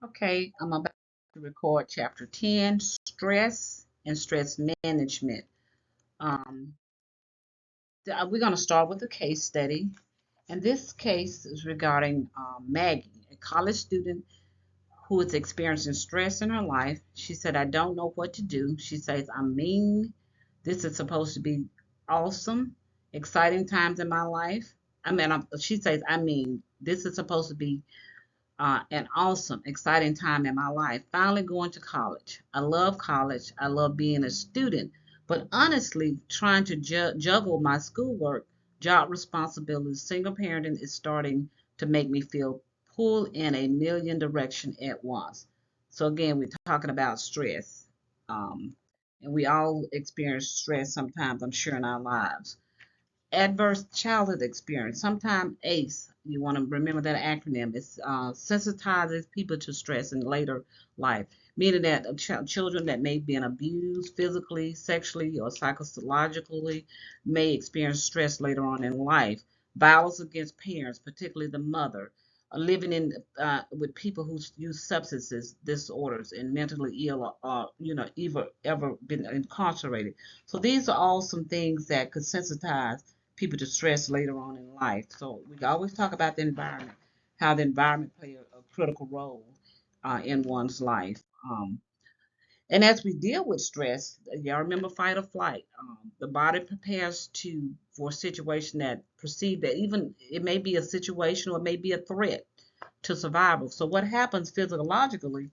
Okay, I'm about to record chapter 10, stress and stress management. Um, we're going to start with a case study, and this case is regarding Maggie, a college student who is experiencing stress in her life. She said, I don't know what to do. She says, I'm mean. This is supposed to be awesome, exciting times in my life. She says, I mean, this is supposed to be an awesome, exciting time in my life. Finally going to college. I love college. I love being a student. But honestly, trying to juggle my schoolwork, job responsibilities, single parenting is starting to make me feel pulled in a million directions at once. So again, we're talking about stress. Um, and we all experience stress sometimes, I'm sure, in our lives. Adverse childhood experience. Sometimes ACE, you want to remember that acronym, it sensitizes people to stress in later life, meaning that children that may be abused physically, sexually, or psychologically may experience stress later on in life. Violence against parents, particularly the mother, living in with people who use substances disorders and mentally ill or ever been incarcerated. So these are all some things that could sensitize people to stress later on in life. So we always talk about the environment, how the environment plays a critical role in one's life. And as we deal with stress, y'all remember fight or flight. The body prepares to for a situation that perceive that even it may be a situation or it may be a threat to survival. So what happens physiologically?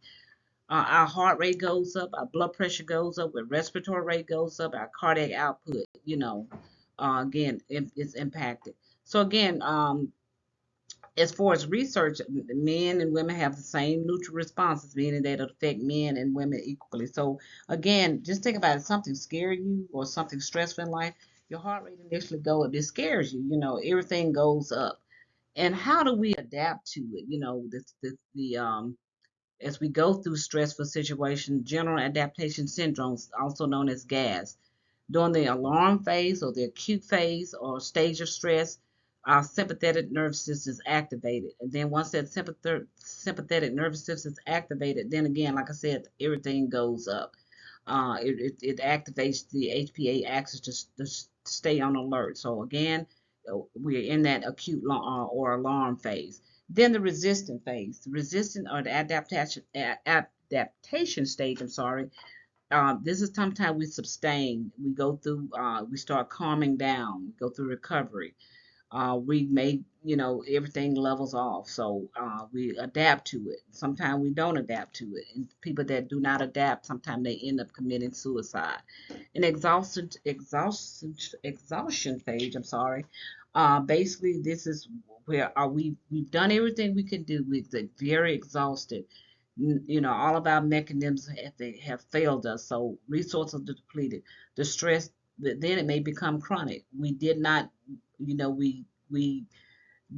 Our heart rate goes up, our blood pressure goes up, our respiratory rate goes up, our cardiac output, again, it's impacted. So again, as far as research, men and women have the same neutral responses, meaning that it affect men and women equally. So again, just think about it, something scare you or something stressful in life, your heart rate initially go up. It scares you, everything goes up. And how do we adapt to it? The as we go through stressful situations, general adaptation syndromes, also known as GAS. During the alarm phase or the acute phase or stage of stress, our sympathetic nervous system is activated. And then once that sympathetic nervous system is activated, then again, like I said, everything goes up. It activates the HPA axis to stay on alert. So again, we're in that acute or alarm phase. Then the resistant phase, the resistant or the adaptation stage. I'm sorry. This is sometimes we sustain. We go through. We start calming down. We go through recovery. We may, everything levels off. So we adapt to it. Sometimes we don't adapt to it. And people that do not adapt, sometimes they end up committing suicide. An exhaustion phase. I'm sorry. Basically, this is where we've done everything we can do. We're very exhausted. All of our mechanisms have failed us. So resources are depleted. The stress, then it may become chronic. We did not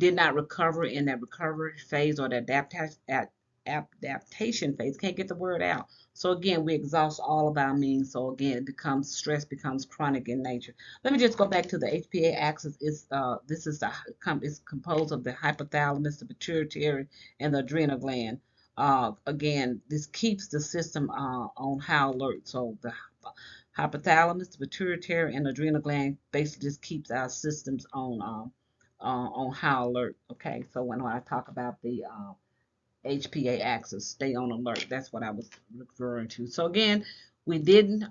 recover in that recovery phase or the adaptation phase. Can't get the word out. So again, we exhaust all of our means. So again, stress becomes chronic in nature. Let me just go back to the HPA axis. It's composed of the hypothalamus, the pituitary, and the adrenal gland. Again, this keeps the system on high alert. So the hypothalamus, the pituitary, and the adrenal gland basically just keeps our systems on high alert. Okay, so when I talk about the HPA axis, stay on alert. That's what I was referring to. So again, we didn't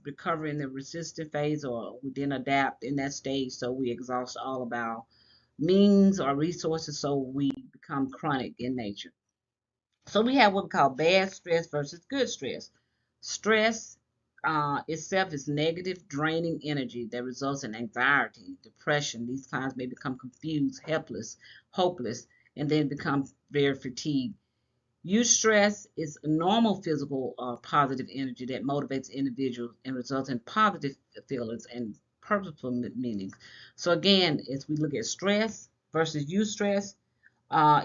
recover in the resistant phase, or we didn't adapt in that stage. So we exhaust all of our means or resources. So we become chronic in nature. So we have what we call bad stress versus good stress. Stress itself is negative, draining energy that results in anxiety, depression. These clients may become confused, helpless, hopeless, and then become very fatigued. Eustress is a normal physical positive energy that motivates individuals and results in positive feelings and purposeful meanings. So again, as we look at stress versus eustress,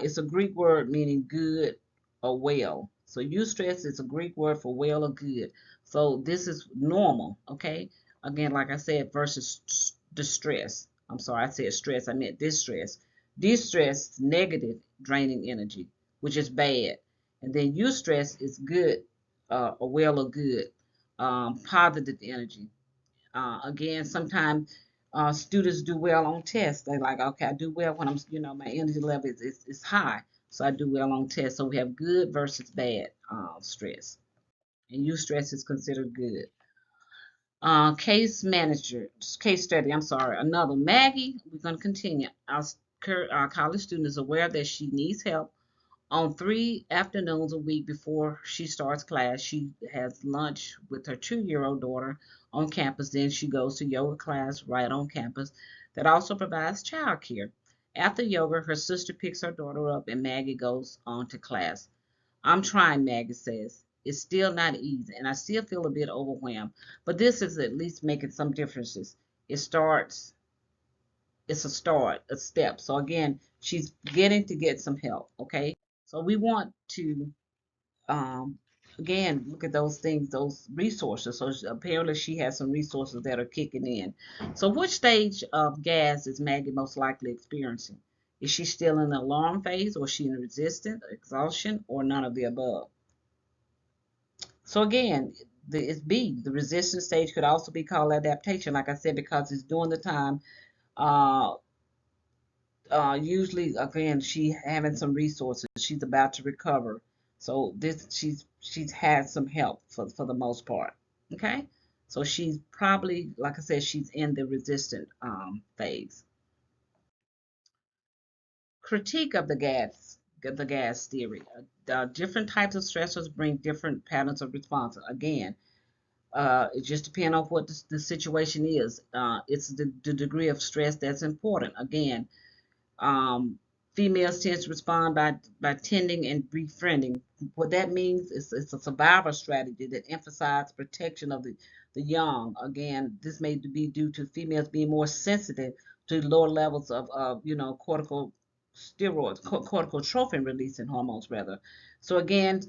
it's a Greek word meaning good or well. So eustress is a Greek word for well or good. So this is normal, okay? Again, like I said, versus distress. I'm sorry, I said stress, I meant distress. Distress, negative, draining energy, which is bad. And then eustress is good, or well or good, positive energy. Again, sometimes students do well on tests. They like, okay, I do well when my energy level is high, so I do well on tests. So we have good versus bad stress, and eustress is considered good. Case study, I'm sorry, another Maggie. We're going to continue. Our college student is aware that she needs help on 3 afternoons a week before she starts class. She has lunch with her 2-year-old daughter on campus. Then she goes to yoga class right on campus that also provides childcare. After yoga, her sister picks her daughter up and Maggie goes on to class. I'm trying, Maggie says. It's still not easy, and I still feel a bit overwhelmed, but this is at least making some differences. It starts, it's a start, a step. So again, she's getting to get some help, okay? So we want to, um, again, look at those things, those resources. So apparently she has some resources that are kicking in. So which stage of gas is Maggie most likely experiencing? Is she still in the alarm phase, or is she in resistance, exhaustion, or none of the above? So again, it's B. The resistance stage could also be called adaptation, like I said, because it's during the time. Uh, Usually, again, she having some resources. She's about to recover, so this she's had some help for the most part. Okay, so she's probably, like I said, she's in the resistant phase. Critique of the gas theory. Different types of stressors bring different patterns of response. Again, it just depends on what the situation is. It's the degree of stress that's important. Again, um, females tend to respond by tending and befriending. What that means is it's a survival strategy that emphasizes protection of the young. Again, this may be due to females being more sensitive to lower levels of cortical steroids, corticotrophin releasing hormones rather. So again,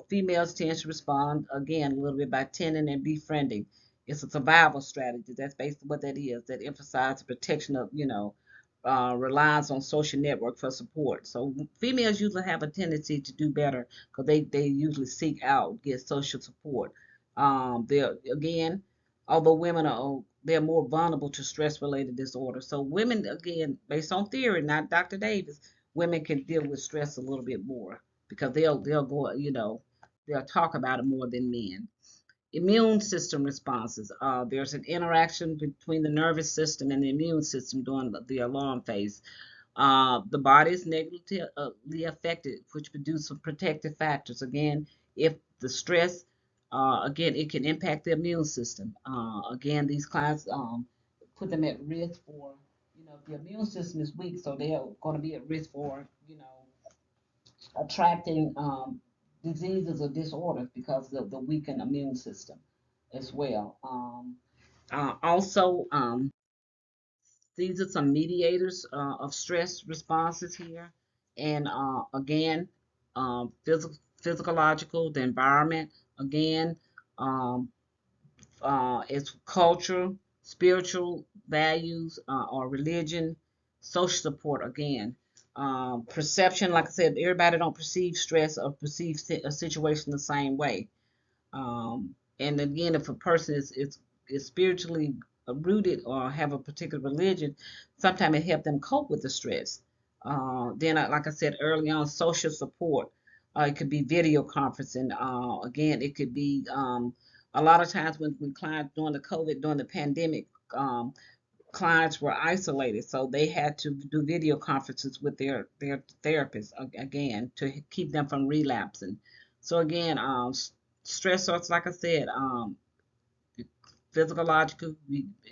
females tend to respond again a little bit by tending and befriending. It's a survival strategy. That's basically what that is. That emphasizes protection of relies on social network for support. So females usually have a tendency to do better because they usually seek out, get social support. They're again, although women are they're more vulnerable to stress related disorders. So women, again, based on theory, not Dr. Davis, women can deal with stress a little bit more because they'll go, they'll talk about it more than men. Immune system responses. There's an interaction between the nervous system and the immune system during the alarm phase. The body is negatively affected, which produces some protective factors. Again, if the stress, again, it can impact the immune system. Again, these clients put them at risk for, if the immune system is weak, so they're going to be at risk for, attracting diseases or disorders because of the weakened immune system as well. Also, these are some mediators of stress responses here. And again, physiological, the environment, again, um, it's culture, spiritual values, or religion, social support, again. Perception, like I said, everybody don't perceive stress or perceive a situation the same way. And again, if a person is spiritually rooted or have a particular religion, sometimes it helps them cope with the stress. Then, like I said early on, social support. It could be video conferencing. Again, it could be a lot of times when clients during the COVID, during the pandemic, clients were isolated, so they had to do video conferences with their therapists again to keep them from relapsing. So again, stressors, like I said, physiological,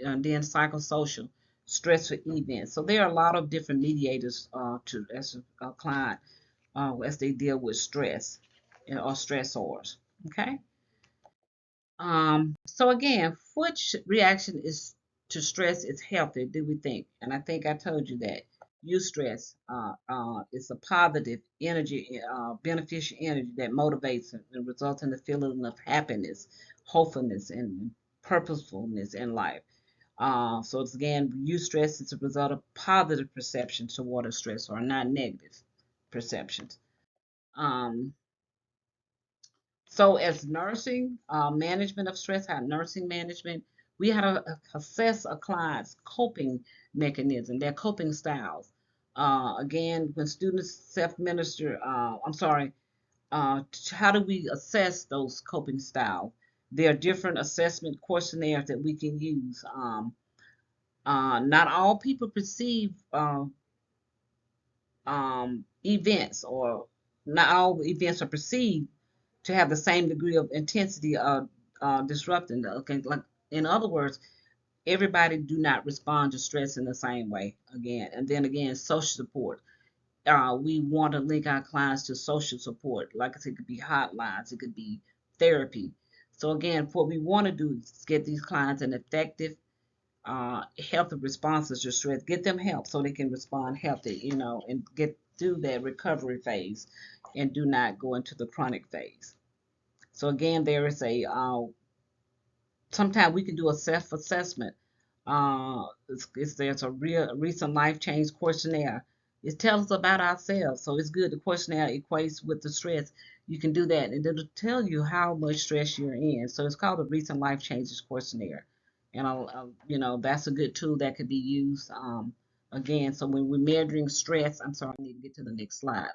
and then psychosocial, stressful events. So there are a lot of different mediators to as a client as they deal with stress or stressors. Okay. So again, which reaction is to stress is healthy, do we think? And I think I told you that. Eustress is a positive energy, beneficial energy that motivates and results in the feeling of happiness, hopefulness, and purposefulness in life. So it's again, eustress is a result of positive perceptions toward a stress or not negative perceptions. Um, So as nursing, management of stress, how nursing management, we had to assess a client's coping mechanism, their coping styles. Again, when students self-minister, how do we assess those coping styles? There are different assessment questionnaires that we can use. Not all people perceive events, or not all events are perceived to have the same degree of intensity of disrupting. Okay, like in other words, everybody do not respond to stress in the same way. Again, and then again, social support. We want to link our clients to social support. Like I said, it could be hotlines, it could be therapy. So again, what we want to do is get these clients an effective healthy responses to stress. Get them help so they can respond healthy, and get through that recovery phase, and do not go into the chronic phase. So again, there is a sometimes we can do a self-assessment. There's a real recent life change questionnaire. It tells us about ourselves, so it's good. The questionnaire equates with the stress. You can do that, and it'll tell you how much stress you're in. So it's called the recent life changes questionnaire, and that's a good tool that could be used. Again, so when we're measuring stress, I'm sorry, I need to get to the next slide.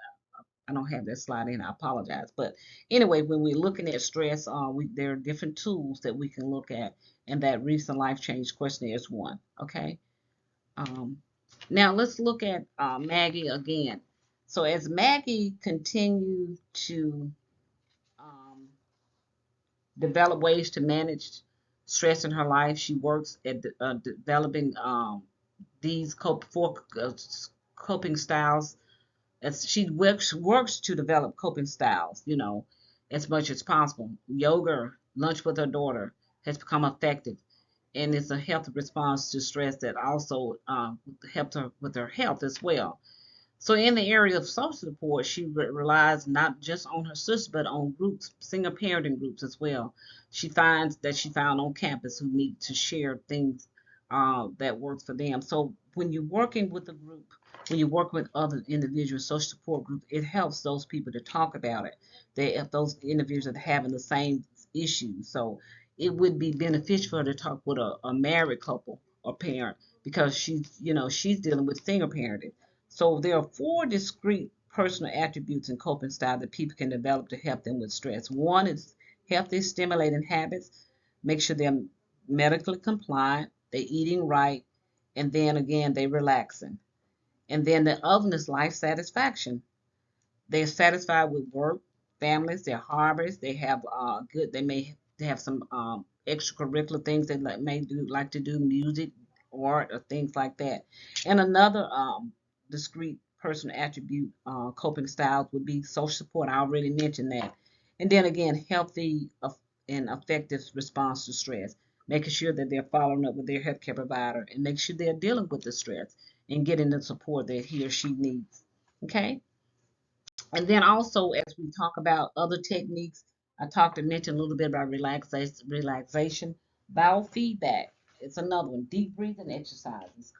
I don't have that slide in. I apologize. But anyway, when we're looking at stress, there are different tools that we can look at, and that recent life change questionnaire is one. Okay. Um, Now let's look at Maggie again. So as Maggie continues to um, develop ways to manage stress in her life, she works at developing these coping styles, as she works to develop coping styles, as much as possible. Yoga, lunch with her daughter, has become effective, and it's a healthy response to stress that also helped her with her health as well. So in the area of social support, she relies not just on her sister, but on groups, single parenting groups as well. She found on campus who meet to share things that works for them. So when you're working with a group, when you work with other individuals, social support group, it helps those people to talk about it. If those individuals are having the same issues, so it would be beneficial for her to talk with a married couple or parent, because she's dealing with single parenting. So there are four discrete personal attributes and coping style that people can develop to help them with stress. One is healthy, stimulating habits. Make sure they're medically compliant, they're eating right, and then again, they're relaxing. And then the other is life satisfaction. They're satisfied with work, families, their hobbies. They have they may have some extracurricular things they like to do, music, art, or things like that. And another discrete personal attribute, coping styles, would be social support. I already mentioned that. And then again, healthy and effective response to stress, making sure that they're following up with their healthcare provider, and make sure they're dealing with the stress and getting the support that he or she needs. Okay. And then also, as we talk about other techniques, I talked and mentioned a little bit about relaxation, biofeedback. It's another one. Deep breathing exercises,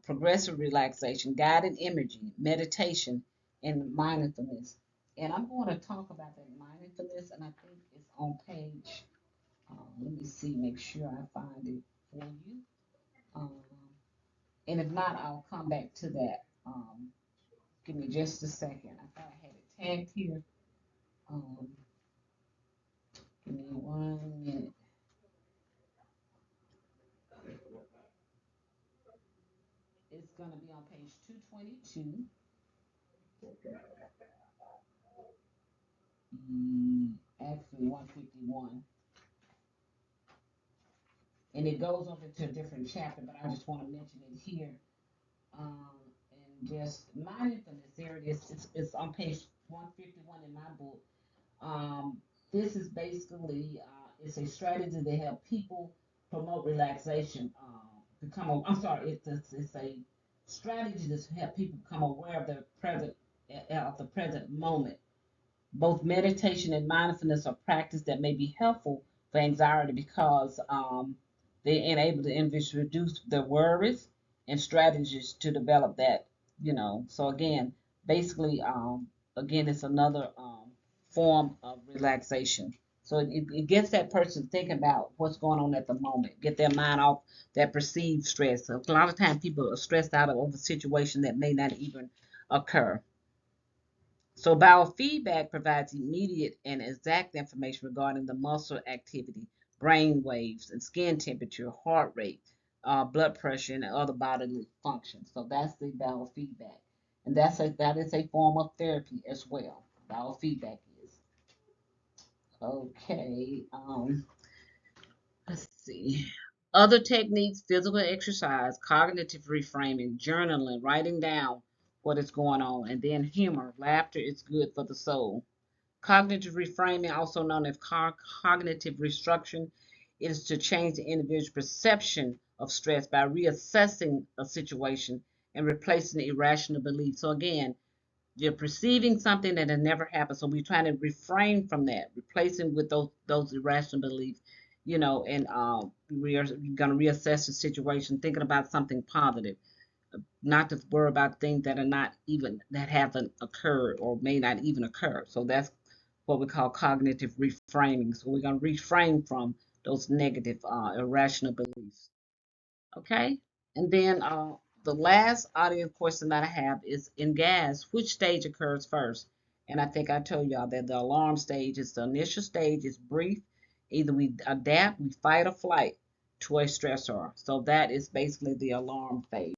progressive relaxation, guided imaging, meditation, and mindfulness. And I'm going to talk about that mindfulness, and I think it's on page. Let me see, make sure I find it for you. Um, and if not, I'll come back to that. Give me just a second. I thought I had it tagged here. Um, Give me 1 minute. It's going to be on page 222. Actually 151. And it goes over to a different chapter, but I just want to mention it here. Um, and just mindfulness, there it is. It's on page 151 in my book. Um, this is basically it's a strategy to help people promote relaxation. I'm sorry, it's a strategy to help people become aware of the present moment. Both meditation and mindfulness are practices that may be helpful for anxiety, because they enable the individual to reduce their worries, and strategies to develop that. So again, basically, again, it's another. form of relaxation. So it gets that person thinking about what's going on at the moment, get their mind off that perceived stress. So a lot of times people are stressed out over a situation that may not even occur. So biofeedback provides immediate and exact information regarding the muscle activity, brain waves, and skin temperature, heart rate, blood pressure, and other bodily functions. So that's the biofeedback, and that is a form of therapy as well. Biofeedback is okay. Let's see. Other techniques: physical exercise, cognitive reframing, journaling, writing down what is going on, and then humor. Laughter is good for the soul. Cognitive reframing, also known as cognitive restructuring, is to change the individual's perception of stress by reassessing a situation and replacing the irrational beliefs. So again, you're perceiving something that had never happened. So we're trying to refrain from that, replacing with those irrational beliefs, and we're going to reassess the situation, thinking about something positive, not to worry about things that haven't occurred or may not even occur. So that's what we call cognitive reframing. So we're going to reframe from those negative, irrational beliefs. Okay? And then the last audio question that I have is, in gas, which stage occurs first? And I think I told y'all that the alarm stage is the initial stage, is brief. Either we adapt, we fight or flight to a stressor. So that is basically the alarm phase.